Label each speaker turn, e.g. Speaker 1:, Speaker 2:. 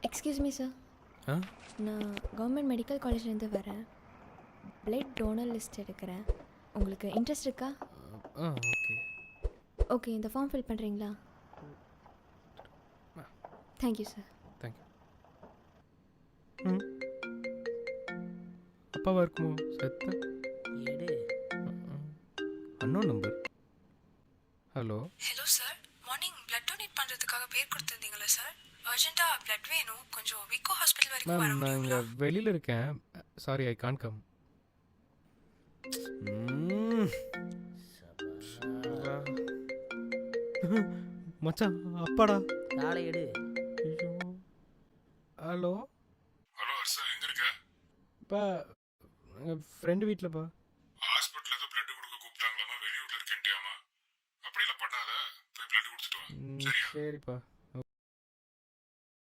Speaker 1: Excuse me sir,
Speaker 2: ஆ
Speaker 1: நான் government medical காலேஜ்லேருந்து வரேன். பிளட் டோனர் லிஸ்ட் எடுக்கிறேன். உங்களுக்கு இன்ட்ரெஸ்ட் இருக்கா?
Speaker 2: ஆ ஓகே.
Speaker 1: ஓகே, இந்த ஃபார்ம் ஃபில் பண்ணுறீங்களா? Thank you sir.
Speaker 2: தேங்க்யூ. ம் அப்பாவா இருக்குமோ செத்த
Speaker 3: எடு.
Speaker 2: Unknown number. Hello
Speaker 4: hello sir, morning blood donate பண்ணுறதுக்காக பேர் கொடுத்துருந்தீங்களா சார்? அர்ஜென்ட்டாக பிளட் வேணும், கொஞ்சம் விக்கோ ஹாஸ்பிட்டல் வரைக்கும் வர
Speaker 2: மேம், நான் இங்கே
Speaker 4: முடியுங்களா?
Speaker 2: வெளியில் இருக்கேன். சாரி, ஐ கான் கம். மச்சான், அப்பாடா.
Speaker 3: காலை எடு.
Speaker 2: ஐயோ. ஹலோ
Speaker 5: ஹலோ ஹர்ஷா, எங்க இருக்க?
Speaker 2: அப்பா, எங்கள் ஃப்ரெண்டு வீட்டில்ப்பா.
Speaker 5: ஹாஸ்பிட்டல் ஏதோ பிளட் கொடுக்க கூப்பிட்டாங்களாமா, வெளியூர்ல இருக்கேன்ட்டியாமா. அப்படியெல்லாம் பண்ணாத, போய் பிளட் கொடுத்துட்டு வா. சரியா?
Speaker 2: சரிப்பா.